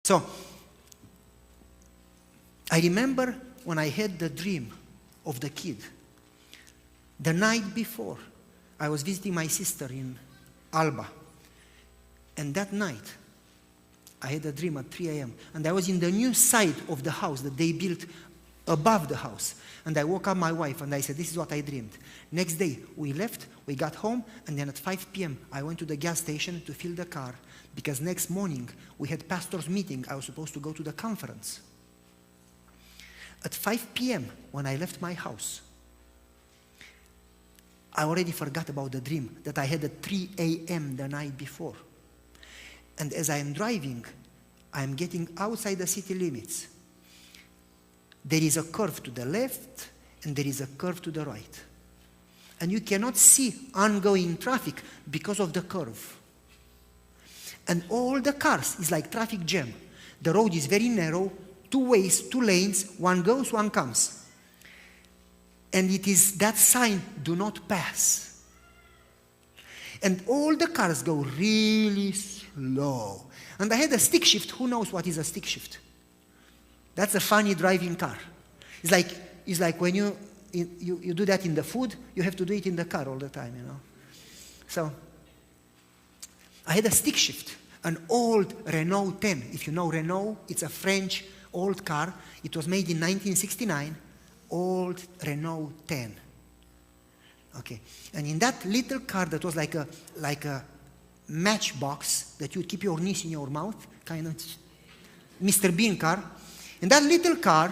So, I remember when I had the dream of the kid. The night before, I was visiting my sister in Alba. And that night, I had a dream at 3 a.m. And I was in the new side of the house that they built above the house. And I woke up my wife and I said, this is what I dreamed. Next day, we left, we got home, and then at 5 p.m., I went to the gas station to fill the car because next morning, we had pastor's meeting. I was supposed to go to the conference. At 5 p.m., when I left my house, I already forgot about the dream that I had at 3 a.m. the night before. And as I am driving, I am getting outside the city limits. There is a curve to the left and there is a curve to the right. And you cannot see ongoing traffic because of the curve. And all the cars is like traffic jam. The road is very narrow, 2 ways, 2 lanes, one goes, one comes. And it is that sign, do not pass. And all the cars go really slow. And I had a stick shift. Who knows what is a stick shift? That's a funny driving car. It's like when you do that in the food, you have to do it in the car all the time, you know. So I had a stick shift, an old Renault 10. If you know Renault, it's a French old car. It was made in 1969. Old Renault 10. Okay, and in that little car that was like a matchbox that you would keep your knees in your mouth, kind of Mr. Bean car. In that little car,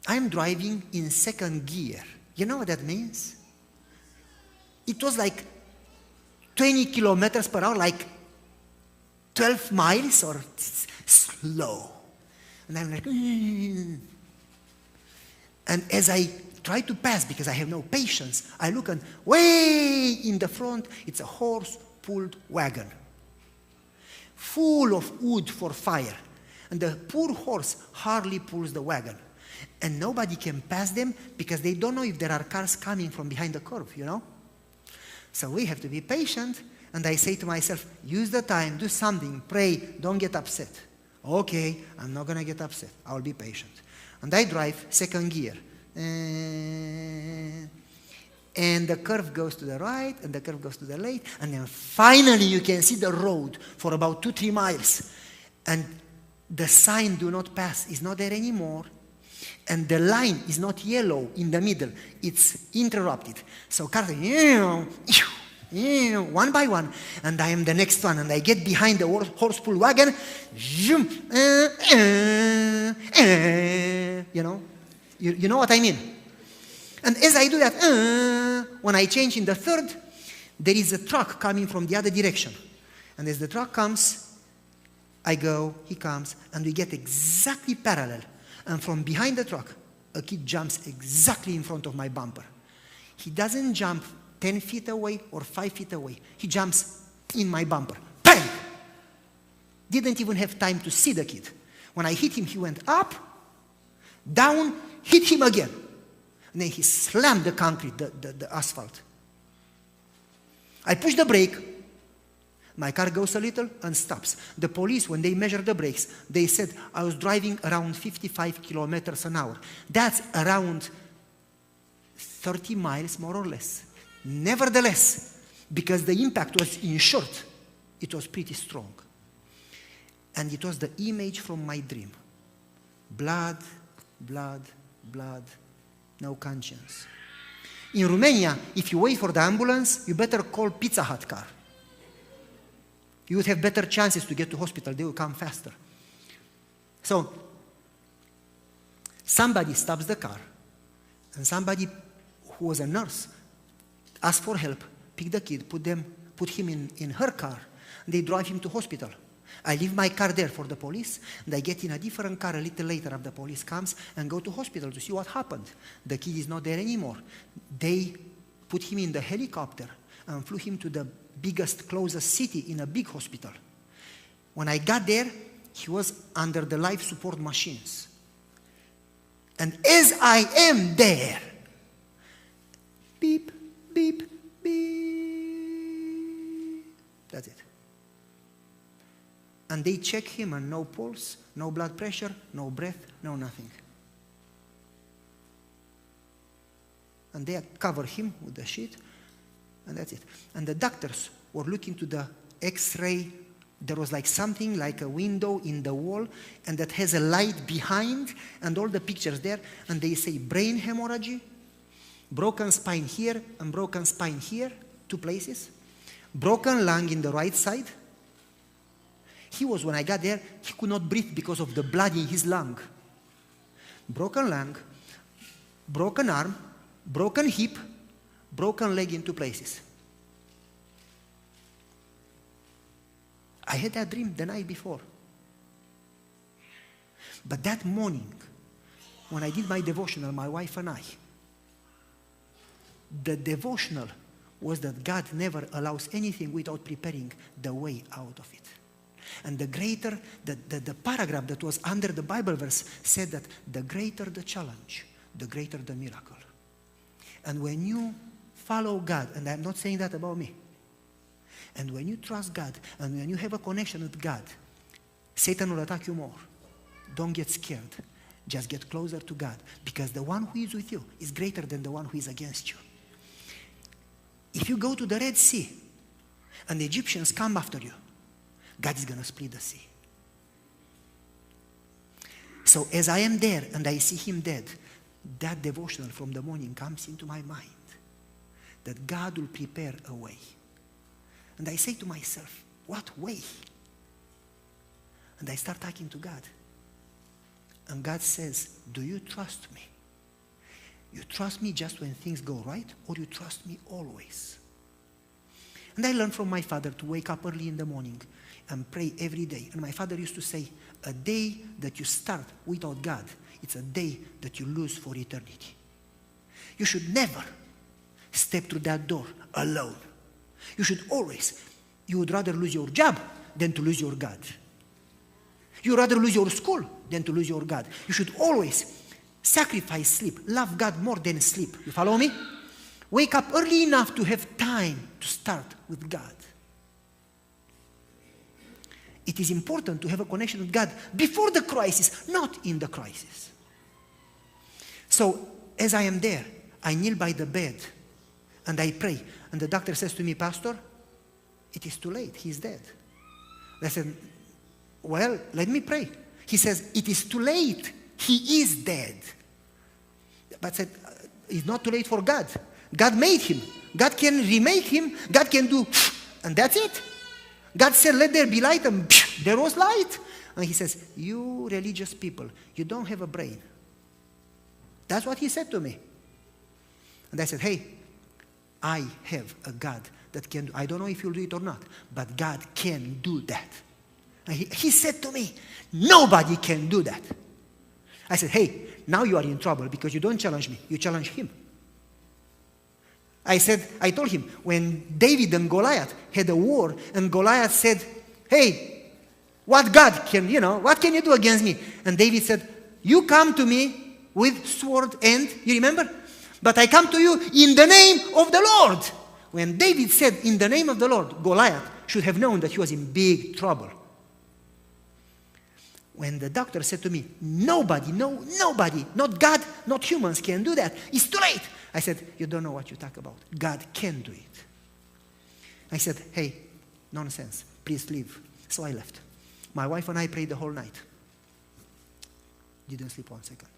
I'm driving in second gear. You know what that means? It was like 20 kilometers per hour, like 12 miles or slow. And I'm like, and as I try to pass, because I have no patience, I look and way in the front, it's a horse-pulled wagon, full of wood for fire. And the poor horse hardly pulls the wagon. And nobody can pass them because they don't know if there are cars coming from behind the curve, you know? So we have to be patient. And I say to myself, use the time, do something, pray, don't get upset. Okay, I'm not going to get upset. I'll be patient. And I drive second gear. And the curve goes to the right, and the curve goes to the left, and then finally you can see the road for about 2-3 miles. And the sign, do not pass, is not there anymore. And the line is not yellow in the middle. It's interrupted. So cars one by one, and I am the next one, and I get behind the horse-pull wagon, you know? You know what I mean? And as I do that, when I change in the third, there is a truck coming from the other direction. And as the truck comes, I go, he comes, and we get exactly parallel. And from behind the truck, a kid jumps exactly in front of my bumper. He doesn't jump 10 feet away or 5 feet away. He jumps in my bumper. Bang! Didn't even have time to see the kid. When I hit him, he went up, down, hit him again. And then he slammed the concrete, the asphalt. I push the brake. My car goes a little and stops. The police, when they measured the brakes, they said I was driving around 55 kilometers an hour. That's around 30 miles, more or less. Nevertheless, because the impact was insured, it was pretty strong. And it was the image from my dream. Blood, blood, blood, no conscience. In Romania, if you wait for the ambulance, you better call Pizza Hut car. You would have better chances to get to hospital. They will come faster. So, somebody stops the car, and somebody who was a nurse asked for help, pick the kid, put him in her car, and they drive him to hospital. I leave my car there for the police, and I get in a different car a little later after the police comes and go to hospital to see what happened. The kid is not there anymore. They put him in the helicopter and flew him to the biggest, closest city in a big hospital. When I got there, he was under the life support machines. And as I am there, beep, beep, beep. That's it. And they check him and no pulse, no blood pressure, no breath, no nothing. And they cover him with the sheet, and that's it. And the doctors were looking to the X-ray. There was like something like a window in the wall, and that has a light behind, and all the pictures there, and they say brain hemorrhage, broken spine here, and broken spine here, 2 places, broken lung in the right side. He was, when I got there, he could not breathe because of the blood in his lung. Broken lung, broken arm, broken hip, broken leg in 2 places. I had that dream the night before. But that morning, when I did my devotional, my wife and I, the devotional was that God never allows anything without preparing the way out of it. And the greater, the paragraph that was under the Bible verse said that the greater the challenge, the greater the miracle. And when you follow God, and I'm not saying that about me, and when you trust God, and when you have a connection with God, Satan will attack you more. Don't get scared. Just get closer to God, because the one who is with you is greater than the one who is against you. If you go to the Red Sea, and the Egyptians come after you, God is going to split the sea. So as I am there, and I see him dead, that devotional from the morning comes into my mind, that God will prepare a way. And I say to myself, what way? And I start talking to God. And God says, do you trust me? You trust me just when things go right, or you trust me always? And I learned from my father to wake up early in the morning and pray every day. And my father used to say, a day that you start without God, it's a day that you lose for eternity. You should never step through that door alone. You should always, you would rather lose your job than to lose your God. You would rather lose your school than to lose your God. You should always sacrifice sleep, love God more than sleep. You follow me? Wake up early enough to have time to start with God. It is important to have a connection with God before the crisis, not in the crisis. So, as I am there, I kneel by the bed and I pray. And the doctor says to me, Pastor, it is too late. He's dead. I said, well, let me pray. He says, it is too late. He is dead. But I said, it's not too late for God. God made him. God can remake him. God can do, and that's it. God said, let there be light, and there was light. And he says, you religious people, you don't have a brain. That's what he said to me. And I said, hey, I have a God that can do, I don't know if you'll do it or not, but God can do that. And he said to me, nobody can do that. I said, hey, now you are in trouble because you don't challenge me, you challenge him. I told him, when David and Goliath had a war, and Goliath said, hey, what can you do against me? And David said, you come to me with sword and, you remember? But I come to you in the name of the Lord. When David said, in the name of the Lord, Goliath should have known that he was in big trouble. When the doctor said to me, nobody, not God, not humans can do that. It's too late. I said, you don't know what you talk about. God can do it. I said, hey, nonsense. Please leave. So I left. My wife and I prayed the whole night. Didn't sleep 1 second.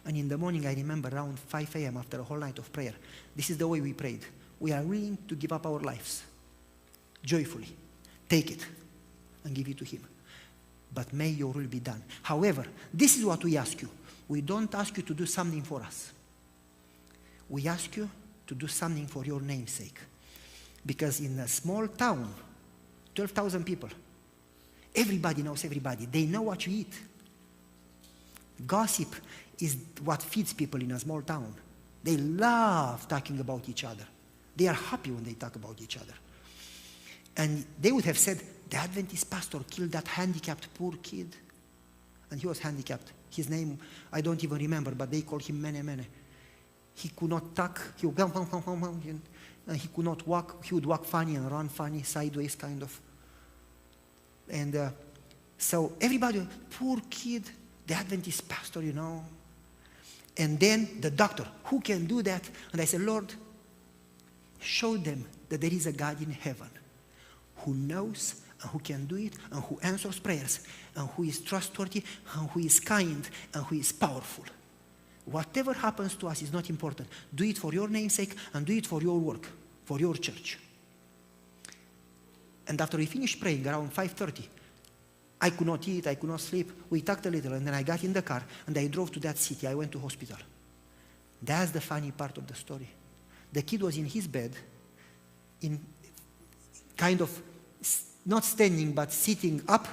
And in the morning, I remember around 5 a.m. after a whole night of prayer, this is the way we prayed. We are willing to give up our lives. Joyfully. Take it and give it to him. But may your will be done. However, this is what we ask you. We don't ask you to do something for us. We ask you to do something for your name's sake. Because in a small town, 12,000 people, everybody knows everybody. They know what you eat. Gossip is what feeds people in a small town. They love talking about each other. They are happy when they talk about each other. And they would have said, the Adventist pastor killed that handicapped poor kid. And he was handicapped. His name, I don't even remember, but they called him Mene Mene. He could not talk. He would and he could not walk. He would walk funny and run funny, sideways kind of. And so everybody, poor kid, the Adventist pastor, you know. And then the doctor, who can do that? And I said, Lord, show them that there is a God in heaven who knows and who can do it and who answers prayers and who is trustworthy and who is kind and who is powerful. Whatever happens to us is not important. Do it for your name's sake and do it for your work, for your church. And after we finished praying around 5:30, I could not eat, I could not sleep. We talked a little and then I got in the car and I drove to that city. I went to hospital. That's the funny part of the story. The kid was in his bed, in kind of not standing but sitting up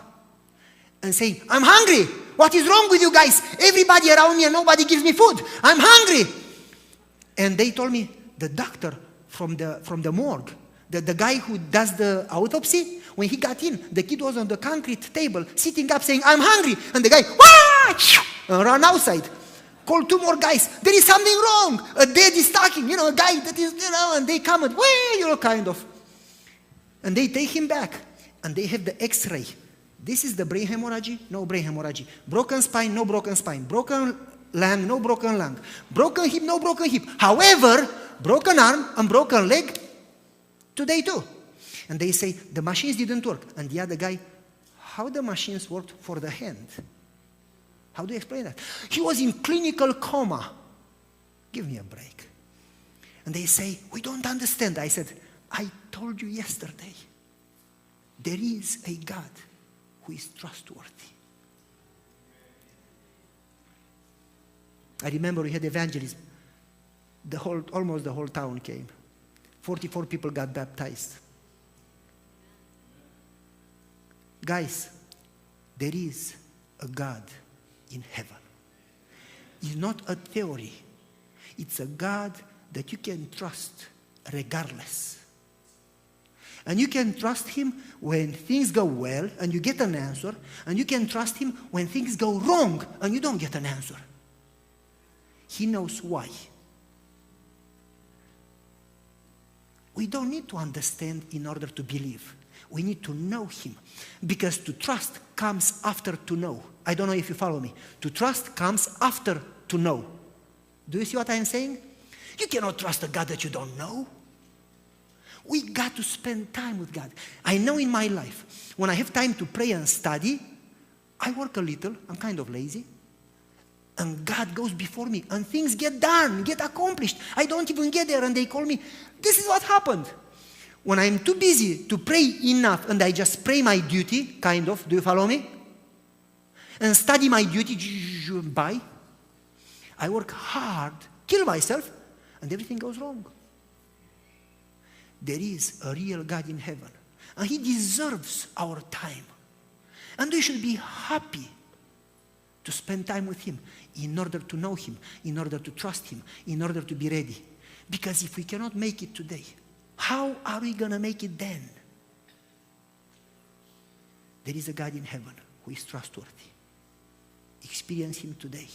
and saying, I'm hungry. What is wrong with you guys? Everybody around me and nobody gives me food. I'm hungry. And they told me, the doctor from the morgue, the guy who does the autopsy, when he got in, the kid was on the concrete table, sitting up saying, I'm hungry. And the guy, wah! Ran outside. Called 2 more guys. There is something wrong. A dead is talking. A guy that is, and they come and, kind of. And they take him back. And they have the x-ray. This is the brain hemorrhage, no brain hemorrhage. Broken spine, no broken spine. Broken lung, no broken lung. Broken hip, no broken hip. However, broken arm and broken leg, today too. And they say, the machines didn't work. And the other guy, how the machines worked for the hand? How do you explain that? He was in clinical coma. Give me a break. And they say, we don't understand. I said, I told you yesterday, there is a God who is trustworthy. I remember we had evangelism. Almost the whole town came. 44 people got baptized. Guys, there is a God in heaven. It's not a theory. It's a God that you can trust regardless. And you can trust him when things go well and you get an answer. And you can trust him when things go wrong and you don't get an answer. He knows why. We don't need to understand in order to believe. We need to know him. Because to trust comes after to know. I don't know if you follow me. To trust comes after to know. Do you see what I'm saying? You cannot trust a God that you don't know. We got to spend time with God. I know in my life, when I have time to pray and study, I work a little, I'm kind of lazy, and God goes before me, and things get done, get accomplished. I don't even get there, and they call me. This is what happened. When I'm too busy to pray enough, and I just pray my duty, kind of, do you follow me? And study my duty, by, I work hard, kill myself, and everything goes wrong. There is a real God in heaven. And he deserves our time. And we should be happy to spend time with him in order to know him, in order to trust him, in order to be ready. Because if we cannot make it today, how are we going to make it then? There is a God in heaven who is trustworthy. Experience him today.